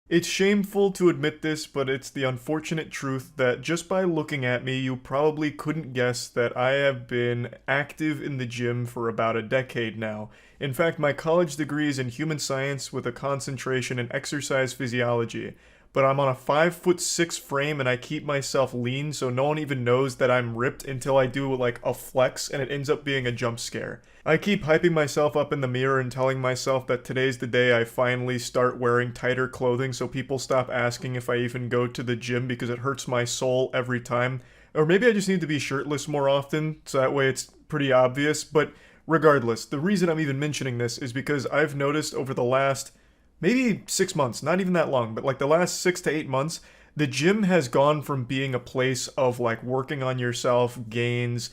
It's shameful to admit this, but it's the unfortunate truth that just by looking at me, you probably couldn't guess that I have been active in the gym for about a decade now. In fact, my college degree is in human science with a concentration in exercise physiology. But I'm on a 5'6" frame and I keep myself lean so no one even knows that I'm ripped until I do like a flex and it ends up being a jump scare. I keep hyping myself up in the mirror and telling myself that today's the day I finally start wearing tighter clothing so people stop asking if I even go to the gym because it hurts my soul every time. Or maybe I just need to be shirtless more often so that way it's pretty obvious. But regardless, the reason I'm even mentioning this is because I've noticed over the last maybe 6 months, not even that long, but like the last 6 to 8 months, the gym has gone from being a place of like working on yourself, gains,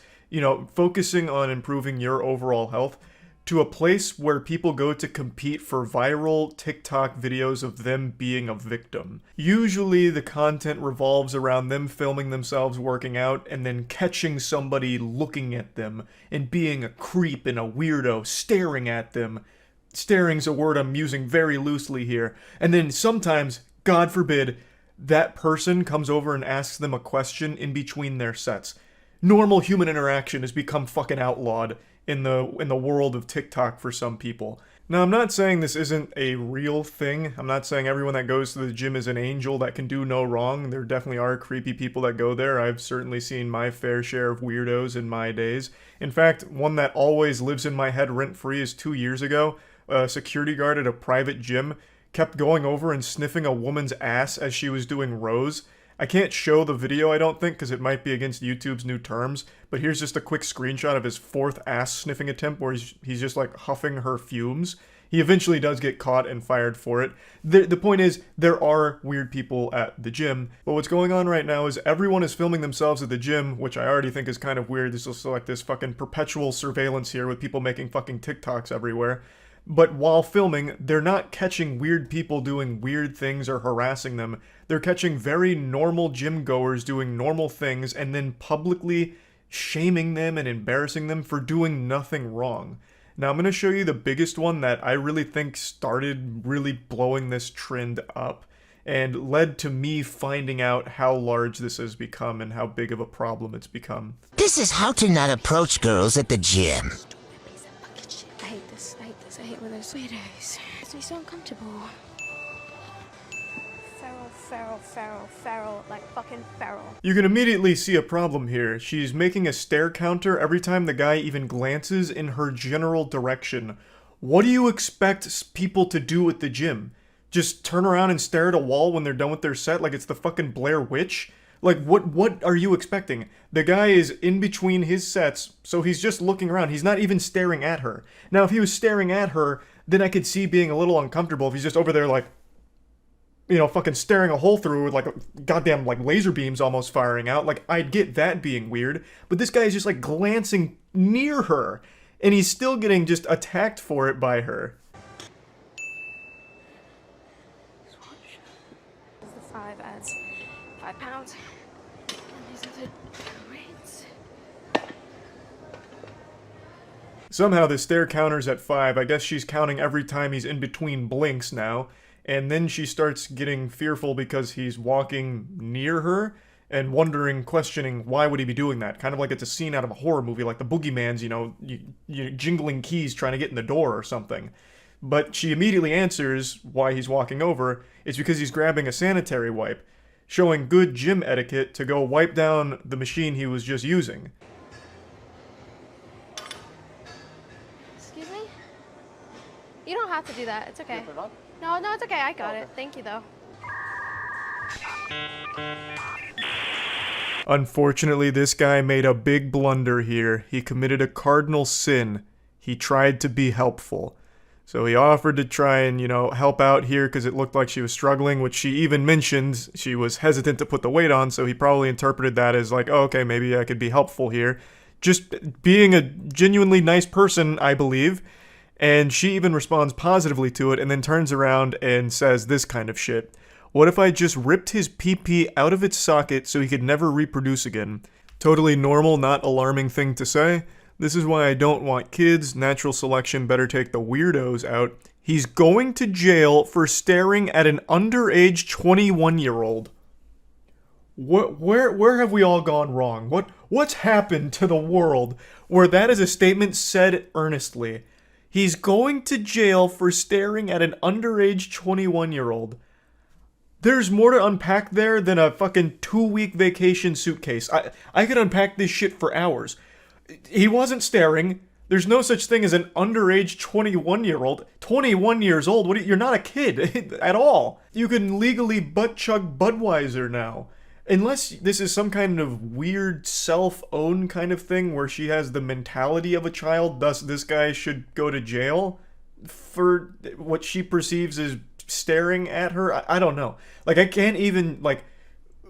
focusing on improving your overall health, to a place where people go to compete for viral TikTok videos of them being a victim. Usually the content revolves around them filming themselves working out and then catching somebody looking at them and being a creep and a weirdo staring at them. Staring's a word I'm using very loosely here. And then sometimes, God forbid, that person comes over and asks them a question in between their sets. Normal human interaction has become fucking outlawed in the world of TikTok for some people. Now, I'm not saying this isn't a real thing. I'm not saying everyone that goes to the gym is an angel that can do no wrong. There definitely are creepy people that go there. I've certainly seen my fair share of weirdos in my days. In fact, one that always lives in my head rent-free is 2 years ago. A security guard at a private gym kept going over and sniffing a woman's ass as she was doing rows. I can't show the video, I don't think, because it might be against YouTube's new terms, but here's just a quick screenshot of his fourth ass sniffing attempt where he's just like huffing her fumes. He eventually does get caught and fired for it. The point is, there are weird people at the gym, but what's going on right now is everyone is filming themselves at the gym, which I already think is kind of weird. There's also like this fucking perpetual surveillance here with people making fucking TikToks everywhere. But while filming, they're not catching weird people doing weird things or harassing them. They're catching very normal gym goers doing normal things and then publicly shaming them and embarrassing them for doing nothing wrong. Now I'm going to show you the biggest one that I really think started really blowing this trend up and led to me finding out how large this has become and how big of a problem it's become. This is how to not approach girls at the gym. I hate this. I hate this. I hate when there's weirdos. It's me so uncomfortable. Feral, like fucking feral. You can immediately see a problem here. She's making a stare counter every time the guy even glances in her general direction. What do you expect people to do at the gym? Just turn around and stare at a wall when they're done with their set like it's the fucking Blair Witch? Like, what are you expecting? The guy is in between his sets, so he's just looking around. He's not even staring at her. Now, if he was staring at her, then I could see being a little uncomfortable if he's just over there, like, fucking staring a hole through with, like, goddamn, like, laser beams almost firing out. Like, I'd get that being weird. But this guy is just, like, glancing near her, and he's still getting just attacked for it by her. The 5 adds 5 pounds. And these other weights. Somehow the stare counter's at 5. I guess she's counting every time he's in between blinks now. And then she starts getting fearful because he's walking near her and wondering, questioning, why would he be doing that? Kind of like it's a scene out of a horror movie, like the boogeyman's, you jingling keys trying to get in the door or something. But she immediately answers why he's walking over. It's because he's grabbing a sanitary wipe, showing good gym etiquette to go wipe down the machine he was just using. Excuse me? You don't have to do that. It's okay. No, it's okay. I got it. Thank you, though. Unfortunately, this guy made a big blunder here. He committed a cardinal sin. He tried to be helpful. So he offered to try and, help out here because it looked like she was struggling, which she even mentioned she was hesitant to put the weight on, so he probably interpreted that as like, oh, okay, maybe I could be helpful here. Just being a genuinely nice person, I believe. And she even responds positively to it and then turns around and says this kind of shit. What if I just ripped his pee-pee out of its socket so he could never reproduce again? Totally normal, not alarming thing to say. This is why I don't want kids. Natural selection better take the weirdos out. He's going to jail for staring at an underage 21-year-old. Where have we all gone wrong? What's happened to the world where that is a statement said earnestly? He's going to jail for staring at an underage 21-year-old. There's more to unpack there than a fucking 2-week vacation suitcase. I could unpack this shit for hours. He wasn't staring. There's no such thing as an underage 21-year-old. 21 years old? You're not a kid at all. You can legally butt-chug Budweiser now. Unless this is some kind of weird self-own kind of thing where she has the mentality of a child, thus this guy should go to jail for what she perceives as staring at her. I don't know. Like, I can't even, like,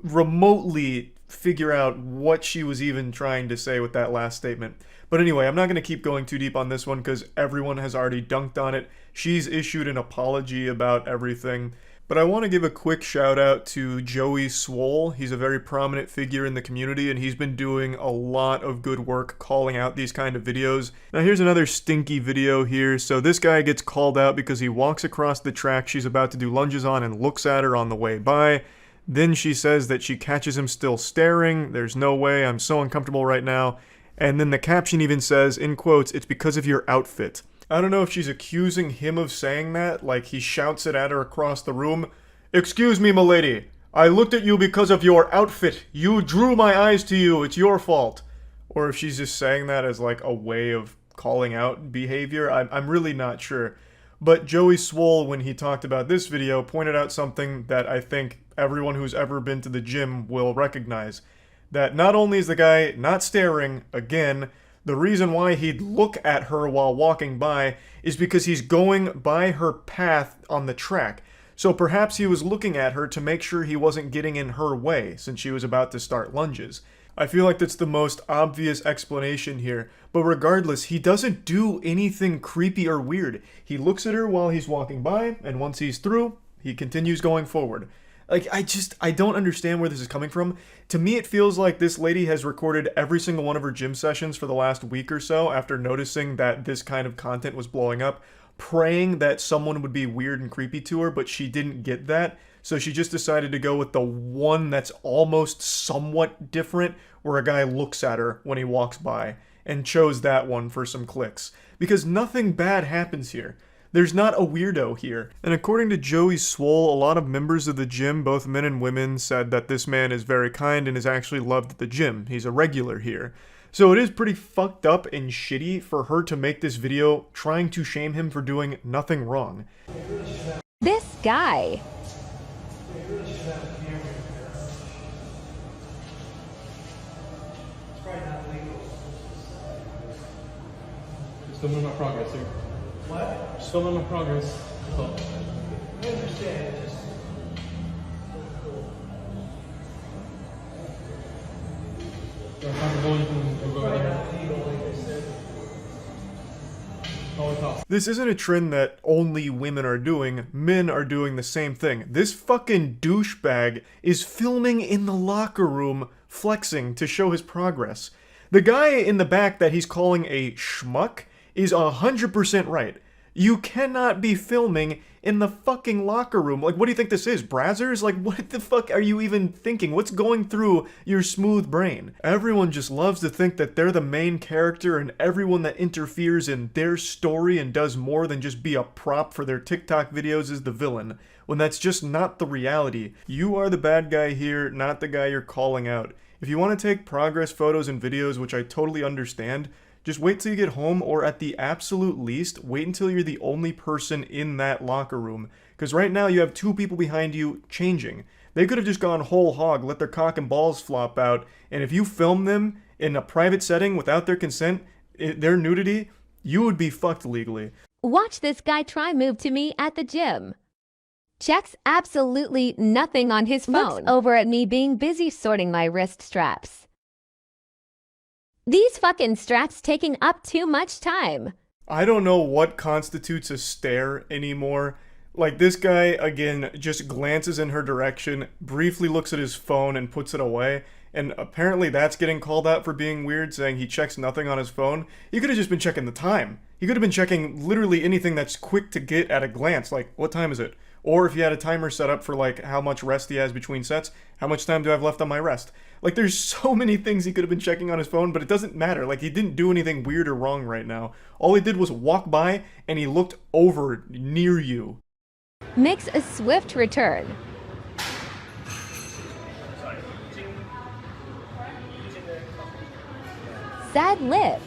remotely figure out what she was even trying to say with that last statement. But anyway, I'm not going to keep going too deep on this one because everyone has already dunked on it. She's issued an apology about everything. But I want to give a quick shout out to Joey Swole. He's a very prominent figure in the community and he's been doing a lot of good work calling out these kind of videos. Now here's another stinky video here. So this guy gets called out because he walks across the track she's about to do lunges on and looks at her on the way by. Then she says that she catches him still staring. There's no way, I'm so uncomfortable right now. And then the caption even says, in quotes, "It's because of your outfit." I don't know if she's accusing him of saying that, like he shouts it at her across the room. "Excuse me, milady. I looked at you because of your outfit. You drew my eyes to you. It's your fault." Or if she's just saying that as like a way of calling out behavior. I'm really not sure. But Joey Swole, when he talked about this video, pointed out something that I think everyone who's ever been to the gym will recognize. That not only is the guy not staring, again, the reason why he'd look at her while walking by is because he's going by her path on the track. So perhaps he was looking at her to make sure he wasn't getting in her way since she was about to start lunges. I feel like that's the most obvious explanation here, but regardless, he doesn't do anything creepy or weird. He looks at her while he's walking by, and once he's through, he continues going forward. Like, I don't understand where this is coming from. To me, it feels like this lady has recorded every single one of her gym sessions for the last week or so after noticing that this kind of content was blowing up, praying that someone would be weird and creepy to her, but she didn't get that. So she just decided to go with the one that's almost somewhat different, where a guy looks at her when he walks by, and chose that one for some clicks. Because nothing bad happens here. There's not a weirdo here. And according to Joey Swole, a lot of members of the gym, both men and women, said that this man is very kind and is actually loved at the gym. He's a regular here. So it is pretty fucked up and shitty for her to make this video trying to shame him for doing nothing wrong. This guy. Just filming my progress, sir. What? Just filming my progress. Oh. I understand. This isn't a trend that only women are doing, men are doing the same thing. This fucking douchebag is filming in the locker room, flexing to show his progress. The guy in the back that he's calling a schmuck is 100% right. You cannot be filming in the fucking locker room. Like, what do you think this is, Brazzers? Like, what the fuck are you even thinking? What's going through your smooth brain? Everyone just loves to think that they're the main character and everyone that interferes in their story and does more than just be a prop for their TikTok videos is the villain, when that's just not the reality. You are the bad guy here, not the guy you're calling out. If you want to take progress photos and videos, which I totally understand, just wait till you get home, or at the absolute least, wait until you're the only person in that locker room. Because right now you have two people behind you changing. They could have just gone whole hog, let their cock and balls flop out, and if you film them in a private setting without their consent, their nudity, you would be fucked legally. Watch this guy try move to me at the gym. Checks absolutely nothing on his phone. Looks over at me being busy sorting my wrist straps. These fucking straps taking up too much time. I don't know what constitutes a stare anymore. Like, this guy, again, just glances in her direction, briefly looks at his phone and puts it away, and apparently that's getting called out for being weird, saying he checks nothing on his phone. He could have just been checking the time. He could have been checking literally anything that's quick to get at a glance, like, what time is it? Or if he had a timer set up for, like, how much rest he has between sets, how much time do I have left on my rest? Like, there's so many things he could have been checking on his phone, but it doesn't matter. Like, he didn't do anything weird or wrong right now. All he did was walk by, and he looked over near you. Makes a swift return. Sad lip.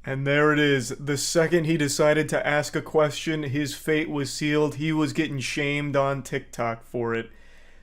And there it is. The second he decided to ask a question, his fate was sealed. He was getting shamed on TikTok for it.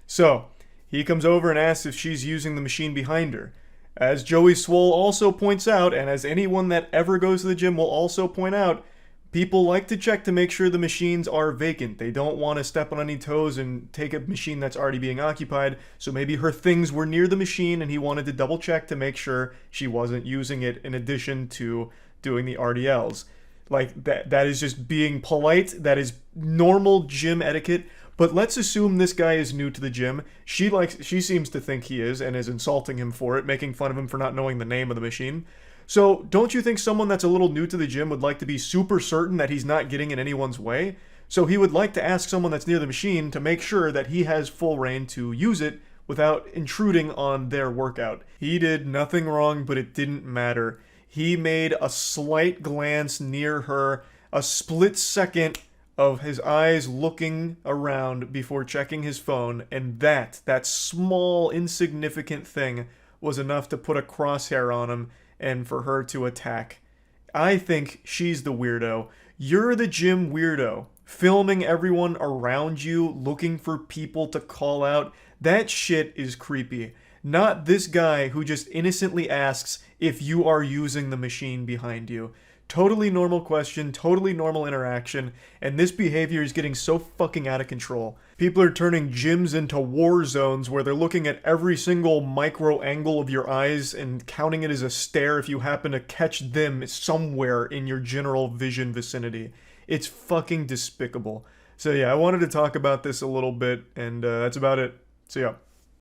So, he comes over and asks if she's using the machine behind her. As Joey Swole also points out, and as anyone that ever goes to the gym will also point out, people like to check to make sure the machines are vacant. They don't want to step on any toes and take a machine that's already being occupied. So maybe her things were near the machine and he wanted to double check to make sure she wasn't using it in addition to doing the RDLs. Like, that is just being polite. That is normal gym etiquette. But let's assume this guy is new to the gym. She seems to think he is and is insulting him for it, making fun of him for not knowing the name of the machine. So, don't you think someone that's a little new to the gym would like to be super certain that he's not getting in anyone's way? So he would like to ask someone that's near the machine to make sure that he has full reign to use it without intruding on their workout. He did nothing wrong, but it didn't matter. He made a slight glance near her, a split second of his eyes looking around before checking his phone, and that small, insignificant thing was enough to put a crosshair on him and for her to attack. I think she's the weirdo. You're the gym weirdo, filming everyone around you, looking for people to call out. That shit is creepy. Not this guy who just innocently asks if you are using the machine behind you. Totally normal question, totally normal interaction, and this behavior is getting so fucking out of control. People are turning gyms into war zones where they're looking at every single micro angle of your eyes and counting it as a stare if you happen to catch them somewhere in your general vision vicinity. It's fucking despicable. So yeah, I wanted to talk about this a little bit, and that's about it. See ya.